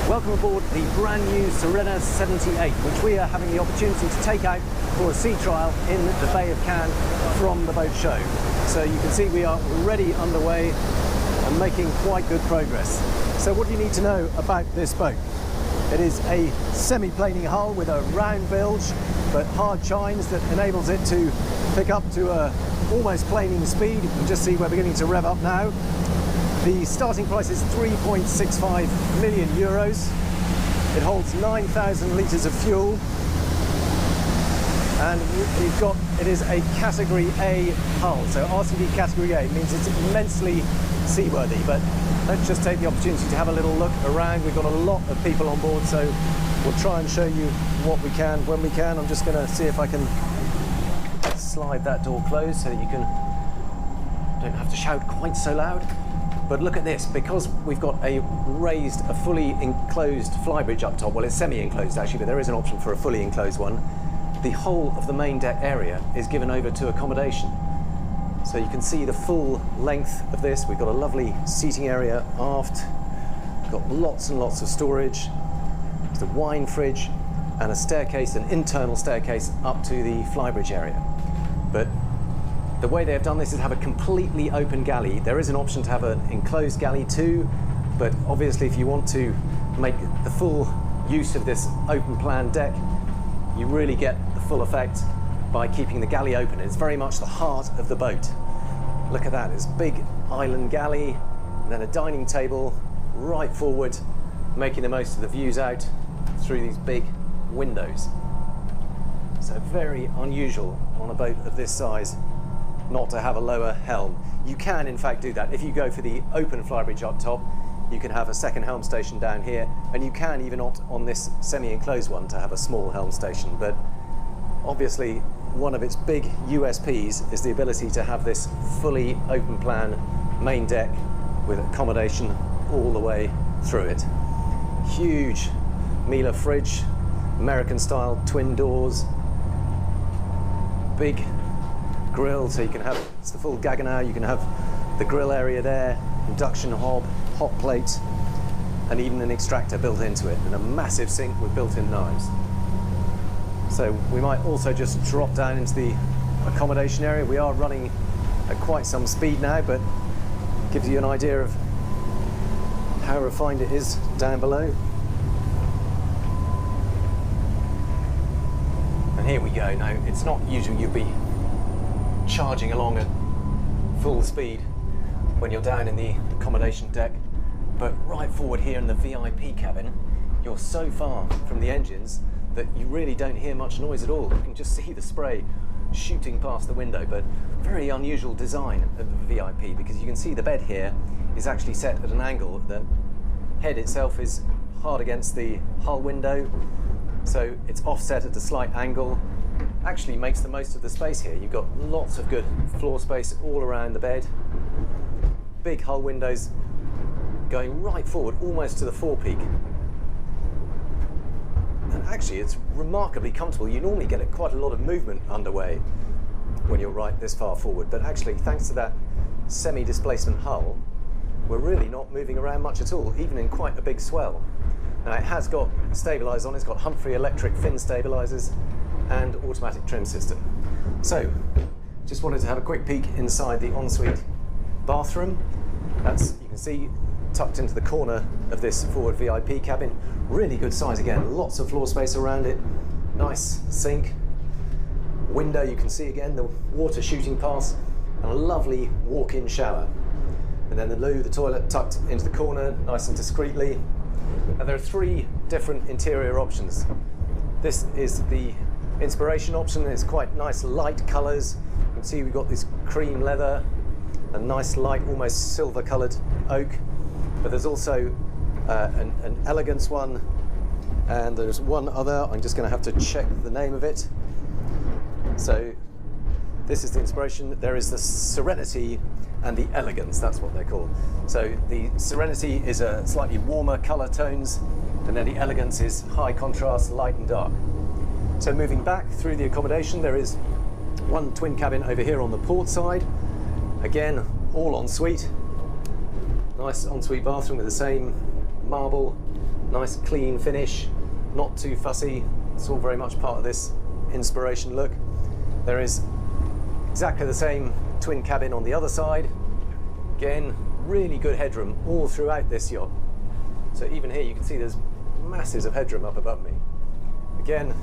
Welcome aboard the brand new Sirena 78, which we are having the opportunity to take out for a sea trial in the Bay of Cannes from the boat show. So you can see we are already underway and making quite good progress. So what do you need to know about this boat? It is a semi-planing hull with a round bilge, but hard chines that enables it to pick up to a almost planing speed. You can just see we're beginning to rev up now. The starting price is 3.65 million euros. It holds 9,000 litres of fuel. And it is a Category A hull. So RCV Category A means it's immensely seaworthy. But let's just take the opportunity to have a little look around. We've got a lot of people on board, so we'll try and show you what we can when we can. I'm just going to see if I can slide that door closed so that you don't have to shout quite so loud. But look at this, because we've got a fully enclosed flybridge up top. Well, it's semi-enclosed actually, but there is an option for a fully enclosed one. The whole of the main deck area is given over to accommodation. So you can see the full length of this. We've got a lovely seating area aft. We've got lots and lots of storage. There's a wine fridge and a staircase, an internal staircase up to the flybridge area. But the way they have done this is have a completely open galley. There is an option to have an enclosed galley too, but obviously if you want to make the full use of this open plan deck, you really get the full effect by keeping the galley open. It's very much the heart of the boat. Look at that, it's a big island galley, and then a dining table right forward, making the most of the views out through these big windows. So very unusual on a boat of this size not to have a lower helm. You can in fact do that. If you go for the open flybridge up top, you can have a second helm station down here, and you can even opt on this semi-enclosed one to have a small helm station. But obviously one of its big USPs is the ability to have this fully open plan main deck with accommodation all the way through it. Huge Mila fridge, American style twin doors, big grill, so you can have, it's the full Gaggenau, you can have the grill area there, induction hob, hot plate, and even an extractor built into it, and a massive sink with built-in knives. So we might also just drop down into the accommodation area. We are running at quite some speed now, but gives you an idea of how refined it is down below. And here we go. Now, it's not usual you'd be charging along at full speed when you're down in the accommodation deck, but right forward here in the VIP cabin, you're so far from the engines that you really don't hear much noise at all. You can just see the spray shooting past the window, but very unusual design of the VIP, because you can see the bed here is actually set at an angle. The head itself is hard against the hull window, so it's offset at a slight angle. Actually makes the most of the space here. You've got lots of good floor space all around the bed. Big hull windows going right forward almost to the forepeak. And actually it's remarkably comfortable. You normally get quite a lot of movement underway when you're right this far forward, but actually thanks to that semi-displacement hull, we're really not moving around much at all, even in quite a big swell. Now it has got stabilisers on, it's got Humphrey electric fin stabilisers and automatic trim system. So, just wanted to have a quick peek inside the ensuite bathroom. That's, you can see, tucked into the corner of this forward VIP cabin. Really good size again, lots of floor space around it. Nice sink. Window, you can see again the water shooting past, and a lovely walk-in shower. And then the loo, the toilet tucked into the corner, nice and discreetly. And there are three different interior options. This is the inspiration option. It's quite nice light colours. You can see we've got this cream leather, a nice light, almost silver coloured oak. But there's also an elegance one, and there's one other. I'm just going to have to check the name of it. So this is the inspiration. There is the Serenity and the Elegance, that's what they're called. So the Serenity is a slightly warmer colour tones, and then the Elegance is high contrast, light and dark. So moving back through the accommodation, there is one twin cabin over here on the port side. Again, all ensuite. Nice ensuite bathroom with the same marble Nice clean finish, not too fussy. It's all very much part of this inspiration look. There is exactly the same twin cabin on the other side. Again, really good headroom all throughout this yacht. So even here you can see there's masses of headroom up above me. Again,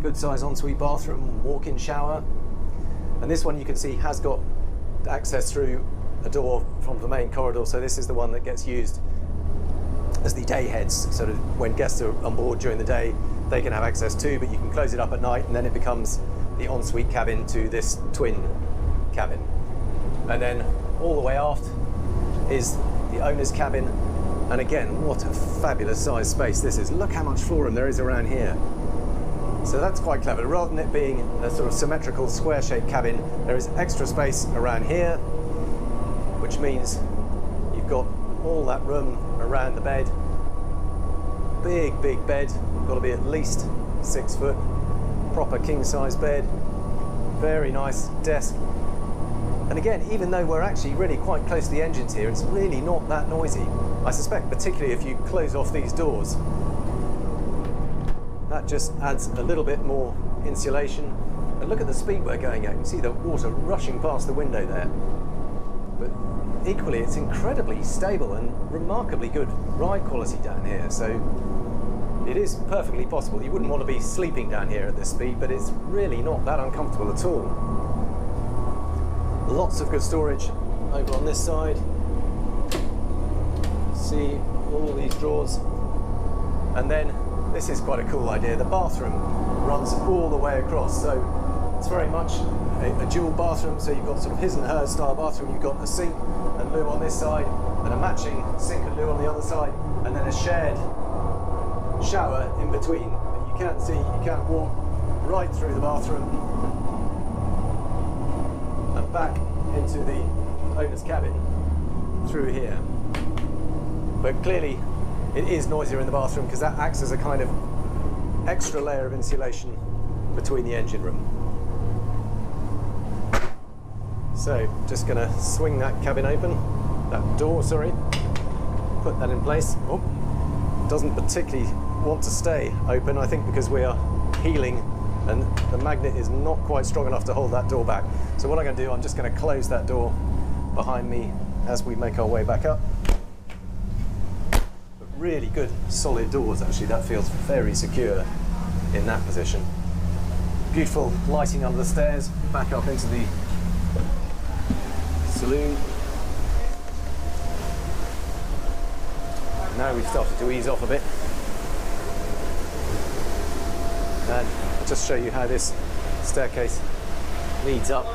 good size ensuite bathroom, walk-in shower. And this one you can see has got access through a door from the main corridor. So this is the one that gets used as the day heads. So that when guests are on board during the day, they can have access to, but you can close it up at night and then it becomes the ensuite cabin to this twin cabin. And then all the way aft is the owner's cabin. And again, what a fabulous size space this is. Look how much floor room there is around here. So that's quite clever. Rather than it being a sort of symmetrical square-shaped cabin, there is extra space around here, which means you've got all that room around the bed. Big, big bed. Got to be at least 6 foot. Proper king-size bed. Very nice desk. And again, even though we're actually really quite close to the engines here, it's really not that noisy. I suspect, particularly if you close off these doors, that just adds a little bit more insulation. And look at the speed we're going at. You can see the water rushing past the window there. But equally, it's incredibly stable and remarkably good ride quality down here. So it is perfectly possible. You wouldn't want to be sleeping down here at this speed, but it's really not that uncomfortable at all. Lots of good storage over on this side. See all these drawers. And then this is quite a cool idea. The bathroom runs all the way across. So it's very much a dual bathroom. So you've got sort of his and hers style bathroom. You've got a sink and loo on this side, and a matching sink and loo on the other side, and then a shared shower in between. And you can't see, you can't walk right through the bathroom and back into the owner's cabin through here. But clearly it is noisier in the bathroom because that acts as a kind of extra layer of insulation between the engine room. So just going to swing that cabin open, that door, sorry, put that in place. Oh, doesn't particularly want to stay open, I think because we are heeling and the magnet is not quite strong enough to hold that door back. So what I'm going to do, I'm just going to close that door behind me as we make our way back up. But really good solid doors actually, that feels very secure in that position. Beautiful lighting under the stairs, back up into the saloon. Now we've started to ease off a bit. And I'll just show you how this staircase leads up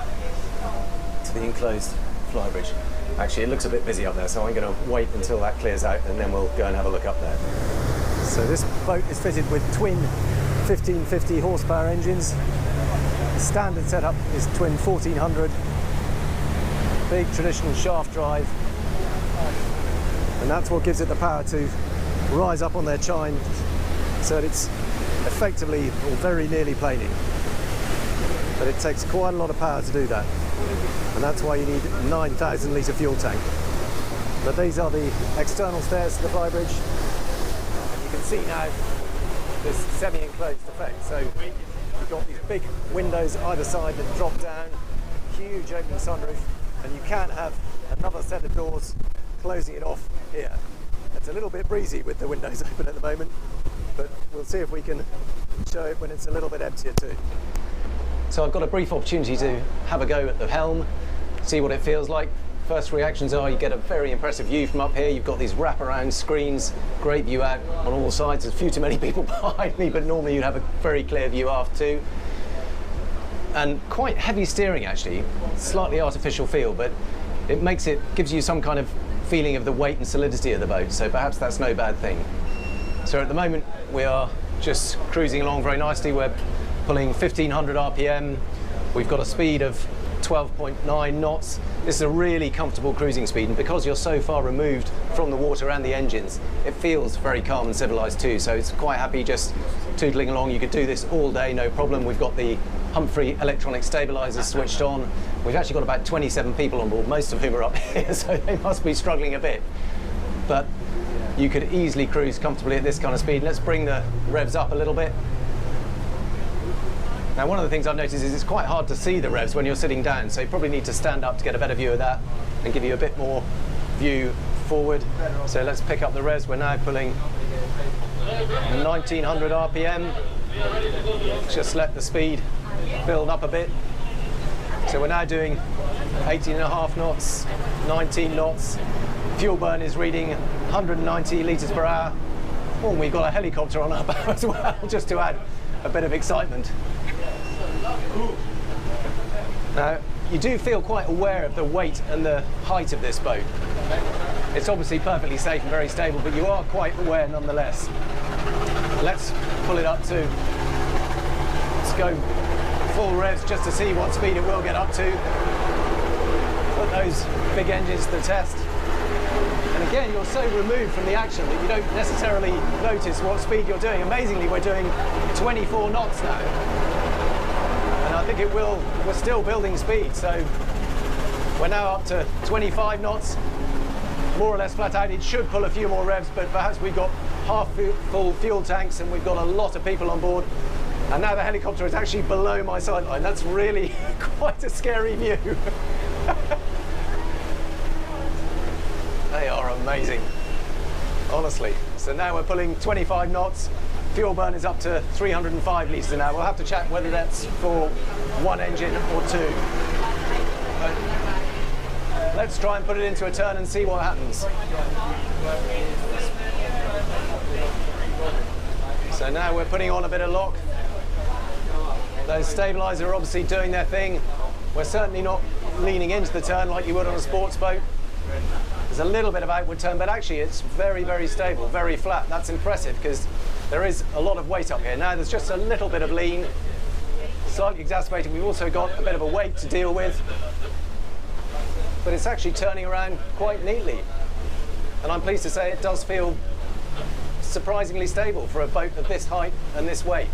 to the enclosed flybridge. Actually, it looks a bit busy up there, so I'm going to wait until that clears out and then we'll go and have a look up there. So this boat is fitted with twin 1550 horsepower engines. The standard setup is twin 1400. Big traditional shaft drive. And that's what gives it the power to rise up on their chine so that it's effectively or very nearly planing. But it takes quite a lot of power to do that. And that's why you need a 9,000 litre fuel tank. But these are the external stairs to the flybridge. And you can see now this semi-enclosed effect. So you've got these big windows either side that drop down, huge open sunroof, and you can't have another set of doors closing it off here. It's a little bit breezy with the windows open at the moment, but we'll see if we can show it when it's a little bit emptier too. So I've got a brief opportunity to have a go at the helm, see what it feels like. First reactions are you get a very impressive view from up here. You've got these wraparound screens, great view out on all sides. There's a few too many people behind me, but normally you'd have a very clear view aft too. And quite heavy steering actually, slightly artificial feel, but it gives you some kind of feeling of the weight and solidity of the boat, so perhaps that's no bad thing. So at the moment we are just cruising along very nicely. We're pulling 1500 RPM. We've got a speed of 12.9 knots. This is a really comfortable cruising speed, and because you're so far removed from the water and the engines, it feels very calm and civilized too, so it's quite happy just tootling along. You could do this all day, no problem. We've got the Humphrey electronic stabilizers switched on. We've actually got about 27 people on board, most of whom are up here, so they must be struggling a bit. But you could easily cruise comfortably at this kind of speed. Let's bring the revs up a little bit. Now, one of the things I've noticed is it's quite hard to see the revs when you're sitting down, so you probably need to stand up to get a better view of that and give you a bit more view forward. So let's pick up the revs. We're now pulling 1900 RPM. Just let the speed build up a bit. So we're now doing 18.5 knots, 19 knots. Fuel burn is reading 190 litres per hour. Oh, and we've got a helicopter on our bow as well, just to add a bit of excitement. Now, you do feel quite aware of the weight and the height of this boat. It's obviously perfectly safe and very stable, but you are quite aware nonetheless. Let's pull it up to, let's go full revs just to see what speed it will get up to. Put those big engines to the test. And again, you're so removed from the action that you don't necessarily notice what speed you're doing. Amazingly, we're doing 24 knots now. And I think we're still building speed. So we're now up to 25 knots, more or less flat out. It should pull a few more revs, but perhaps we've got half full fuel tanks and we've got a lot of people on board. And now the helicopter is actually below my sideline. That's really quite a scary view. They are amazing, honestly. So now we're pulling 25 knots. Fuel burn is up to 305 litres an hour. We'll have to check whether that's for one engine or two. But let's try and put it into a turn and see what happens. So now we're putting on a bit of lock. Those stabilisers are obviously doing their thing. We're certainly not leaning into the turn like you would on a sports boat. There's a little bit of outward turn, but actually it's very, very stable, very flat. That's impressive because there is a lot of weight up here. Now there's just a little bit of lean, slightly exacerbated. We've also got a bit of a weight to deal with, but it's actually turning around quite neatly. And I'm pleased to say it does feel surprisingly stable for a boat of this height and this weight.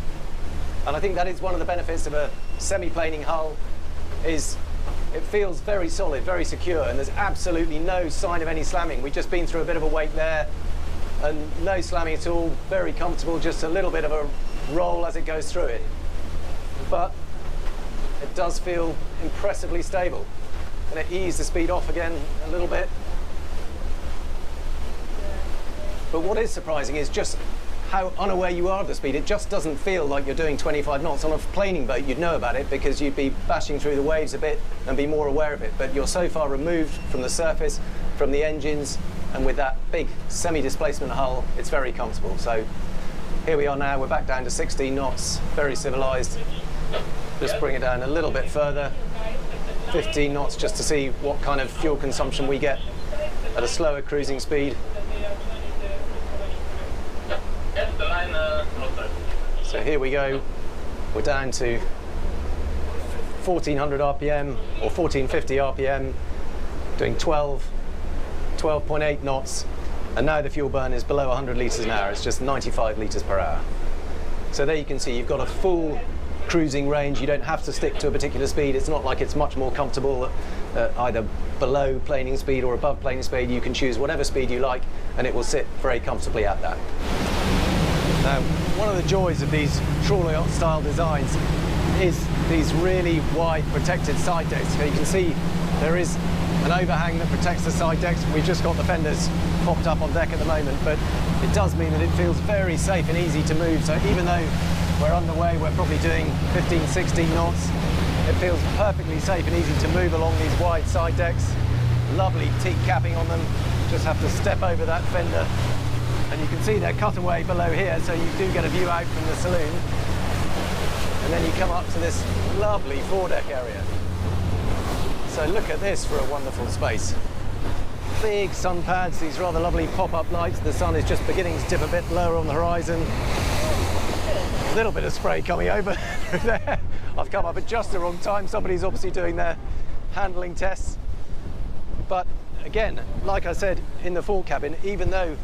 And I think that is one of the benefits of a semi-planing hull, is it feels very solid, very secure, and there's absolutely no sign of any slamming. We've just been through a bit of a weight there, and no slamming at all, very comfortable, just a little bit of a roll as it goes through it. But it does feel impressively stable. And it eased the speed off again a little bit. But what is surprising is just how unaware you are of the speed. It just doesn't feel like you're doing 25 knots. On a planing boat, you'd know about it because you'd be bashing through the waves a bit and be more aware of it. But you're so far removed from the surface, from the engines, and with that big semi-displacement hull, it's very comfortable. So here we are now, we're back down to 16 knots, very civilized. Just bring it down a little bit further, 15 knots, just to see what kind of fuel consumption we get at a slower cruising speed. So here we go, we're down to 1400 RPM or 1450 RPM, doing 12.8 knots, and now the fuel burn is below 100 litres an hour. It's just 95 litres per hour. So there you can see you've got a full cruising range. You don't have to stick to a particular speed. It's not like it's much more comfortable either below planing speed or above planing speed. You can choose whatever speed you like and it will sit very comfortably at that. Now, one of the joys of these trawler yacht style designs is these really wide protected side decks. So you can see there is an overhang that protects the side decks. We've just got the fenders popped up on deck at the moment, but it does mean that it feels very safe and easy to move. So even though we're underway, we're probably doing 15, 16 knots, it feels perfectly safe and easy to move along these wide side decks. Lovely teak capping on them. Just have to step over that fender. And you can see they're cut away below here, so you do get a view out from the saloon. And then you come up to this lovely foredeck area. So look at this for a wonderful space. Big sun pads, these rather lovely pop-up lights. The sun is just beginning to dip a bit lower on the horizon. A little bit of spray coming over through there. I've come up at just the wrong time. Somebody's obviously doing their handling tests. But again, like I said in the fore cabin, even though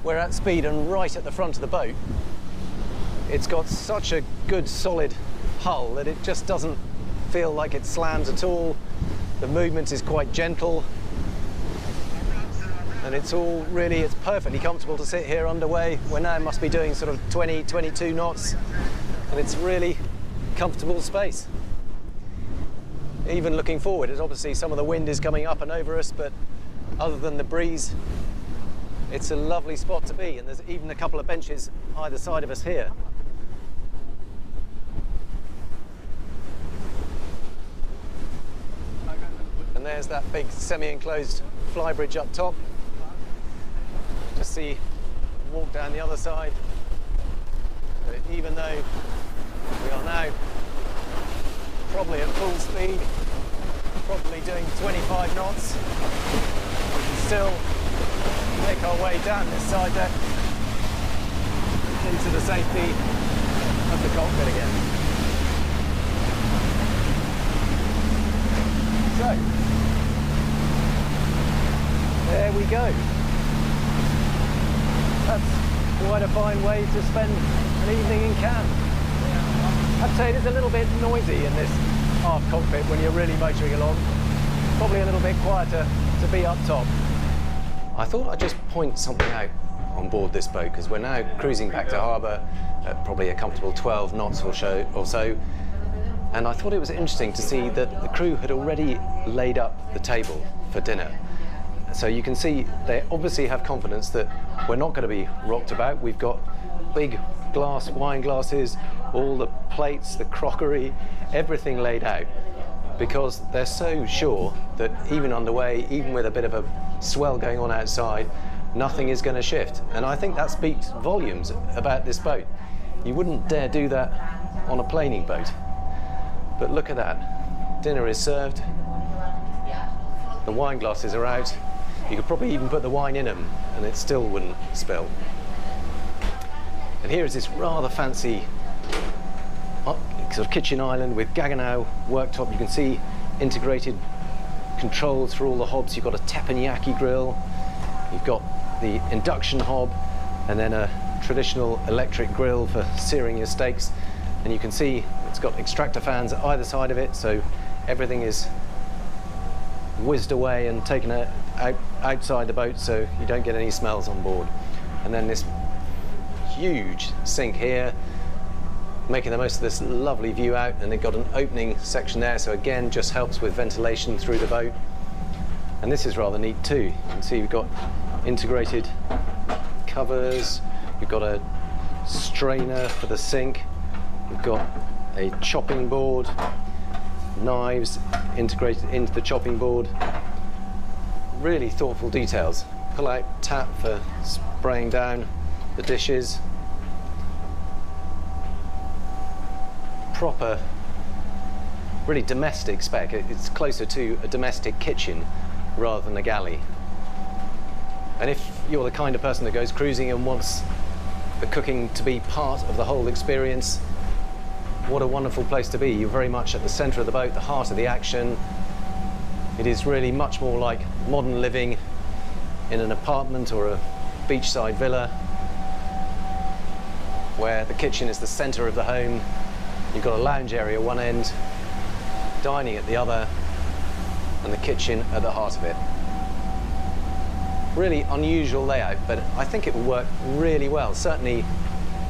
we're at speed and right at the front of the boat, it's got such a good solid hull that it just doesn't feel like it slams at all. The movement is quite gentle. and it's perfectly comfortable to sit here underway. We're now must be doing sort of 20, 22 knots, and it's really comfortable space. Even looking forward, it's obviously some of the wind is coming up and over us, but other than the breeze, it's a lovely spot to be, and there's even a couple of benches either side of us here. And there's that big semi-enclosed flybridge up top. Just see, walk down the other side. But even though we are now probably at full speed, probably doing 25 knots, we can still make our way down this side deck into the safety of the cockpit again. So, there we go. That's quite a fine way to spend an evening in Cannes. I'd say it is a little bit noisy in this aft cockpit when you're really motoring along. Probably a little bit quieter to be up top. I thought I'd just point something out on board this boat, because we're now cruising back to harbour at probably a comfortable 12 knots or so. And I thought it was interesting to see that the crew had already laid up the table for dinner. So you can see they obviously have confidence that we're not going to be rocked about. We've got big wine glasses, all the plates, the crockery, everything laid out, because they're so sure that even underway, even with a bit of a swell going on outside, nothing is going to shift. And I think that speaks volumes about this boat. You wouldn't dare do that on a planing boat. But look at that. Dinner is served. The wine glasses are out. You could probably even put the wine in them and it still wouldn't spill. And here is this rather fancy sort of kitchen island with Gaggenau worktop. You can see integrated controls for all the hobs. You've got a teppanyaki grill, you've got the induction hob, and then a traditional electric grill for searing your steaks. And you can see it's got extractor fans at either side of it, so everything is whizzed away and taken outside the boat so you don't get any smells on board. And then this huge sink here, making the most of this lovely view out, and they've got an opening section there, so again just helps with ventilation through the boat. And this is rather neat too. You can see we've got integrated covers, we've got a strainer for the sink, we've got a chopping board, knives integrated into the chopping board. Really thoughtful details. Pull out tap for spraying down the dishes. Proper, really domestic spec. It's closer to a domestic kitchen rather than a galley. And if you're the kind of person that goes cruising and wants the cooking to be part of the whole experience, what a wonderful place to be. You're very much at the centre of the boat, the heart of the action. It is really much more like modern living in an apartment or a beachside villa, where the kitchen is the centre of the home. You've got a lounge area at one end, dining at the other, and the kitchen at the heart of it. Really unusual layout, but I think it will work really well. Certainly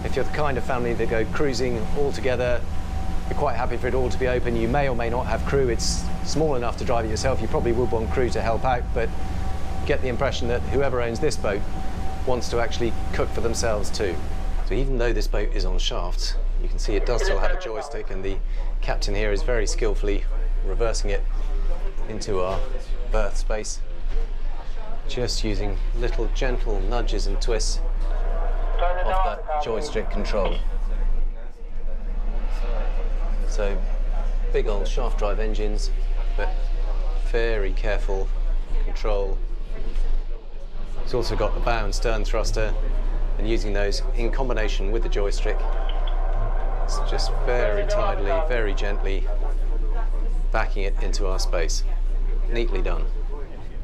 if you're the kind of family that go cruising all together, you're quite happy for it all to be open. You may or may not have crew. It's small enough to drive it yourself. You probably would want crew to help out, but get the impression that whoever owns this boat wants to actually cook for themselves too. So even though this boat is on shafts, you can see it does still have a joystick, and the captain here is very skillfully reversing it into our berth space, just using little gentle nudges and twists of that joystick control. So big old shaft drive engines, but very careful control. It's also got the bow and stern thruster, and using those in combination with the joystick, it's just very tidily, very gently backing it into our space. Neatly done.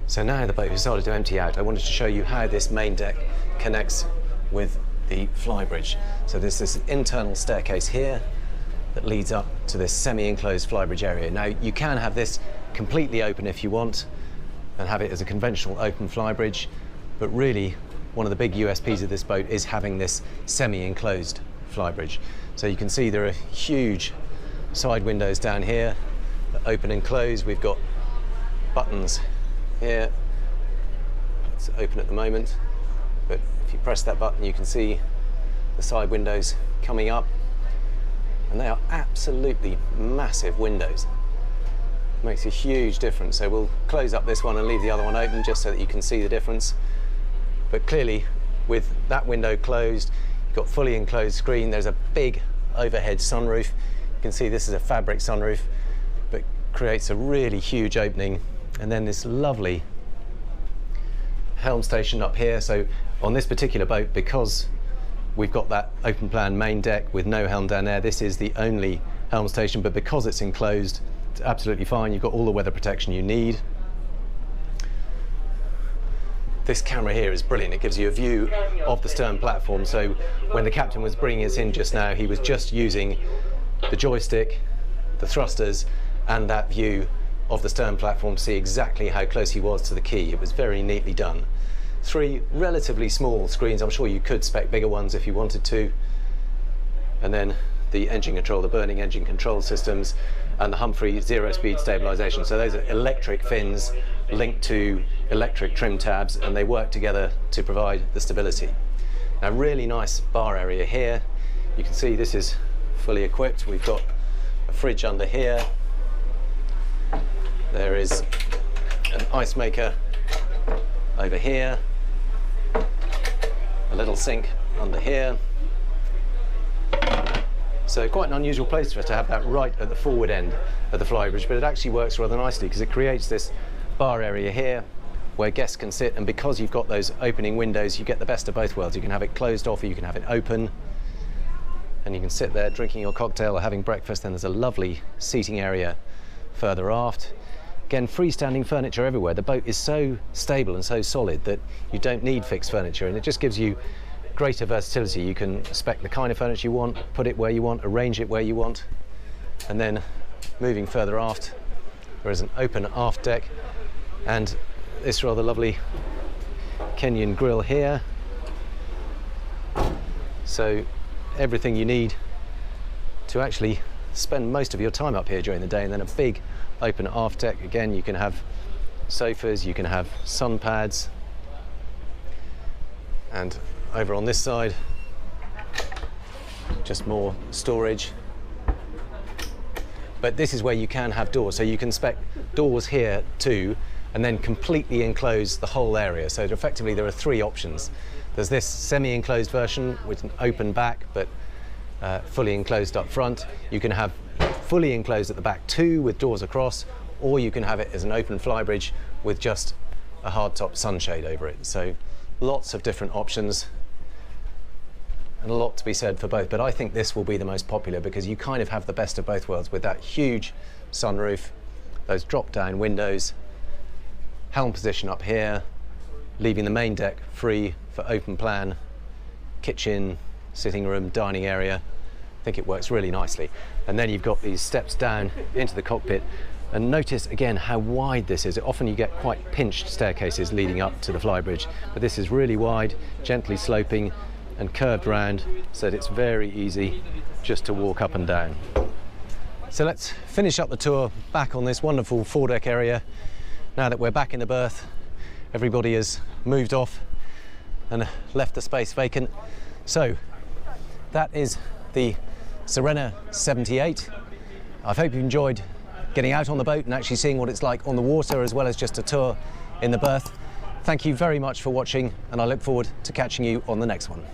So now the boat has started to empty out, I wanted to show you how this main deck connects with the flybridge. So there's this internal staircase here that leads up to this semi-enclosed flybridge area. Now you can have this completely open if you want and have it as a conventional open flybridge, But really, one of the big USPs of this boat is having this semi-enclosed flybridge. So you can see there are huge side windows down here that open and close. We've got buttons here. It's open at the moment, but if you press that button, you can see the side windows coming up, and they are absolutely massive windows. Makes a huge difference. So we'll close up this one and leave the other one open just so that you can see the difference. But clearly, with that window closed, you've got fully enclosed screen. There's a big overhead sunroof. You can see this is a fabric sunroof, but creates a really huge opening. And then this lovely helm station up here. So on this particular boat, because we've got that open plan main deck with no helm down there, this is the only helm station, but because it's enclosed, it's absolutely fine. You've got all the weather protection you need. This camera here is brilliant. It gives you a view of the stern platform. So when the captain was bringing us in just now, he was just using the joystick, the thrusters, and that view of the stern platform to see exactly how close he was to the quay. It was very neatly done. 3 relatively small screens. I'm sure you could spec bigger ones if you wanted to. And then the engine control, the burning engine control systems, and the Humphrey zero-speed stabilization. So those are electric fins linked to electric trim tabs, and they work together to provide the stability. Now, really nice bar area here. You can see this is fully equipped. We've got a fridge under here. There is an ice maker over here, a little sink under here. So quite an unusual place for us to have that right at the forward end of the flybridge, but it actually works rather nicely because it creates this bar area here where guests can sit, and because you've got those opening windows, you get the best of both worlds. You can have it closed off or you can have it open, and you can sit there drinking your cocktail or having breakfast. Then there's a lovely seating area further aft. Again, freestanding furniture everywhere. The boat is so stable and so solid that you don't need fixed furniture, and it just gives you greater versatility. You can spec the kind of furniture you want, put it where you want, arrange it where you want. And then moving further aft, there is an open aft deck and this rather lovely Kenyan grill here. So everything you need to actually spend most of your time up here during the day. And then a big open aft deck. Again, you can have sofas, you can have sun pads, and over on this side, just more storage. But this is where you can have doors, so you can spec doors here too, and then completely enclose the whole area. So effectively there are 3 options. There's this semi-enclosed version with an open back, but fully enclosed up front. You can have fully enclosed at the back too, with doors across, or you can have it as an open flybridge with just a hardtop sunshade over it. So lots of different options, and a lot to be said for both, but I think this will be the most popular because you kind of have the best of both worlds with that huge sunroof, those drop-down windows, helm position up here, leaving the main deck free for open plan, kitchen, sitting room, dining area. I think it works really nicely. And then you've got these steps down into the cockpit, and notice again how wide this is. Often you get quite pinched staircases leading up to the flybridge, but this is really wide, gently sloping, and curved round, so that it's very easy just to walk up and down. So let's finish up the tour back on this wonderful foredeck area. Now that we're back in the berth, everybody has moved off and left the space vacant. So that is the Sirena 78. I hope you enjoyed getting out on the boat and actually seeing what it's like on the water, as well as just a tour in the berth. Thank you very much for watching, and I look forward to catching you on the next one.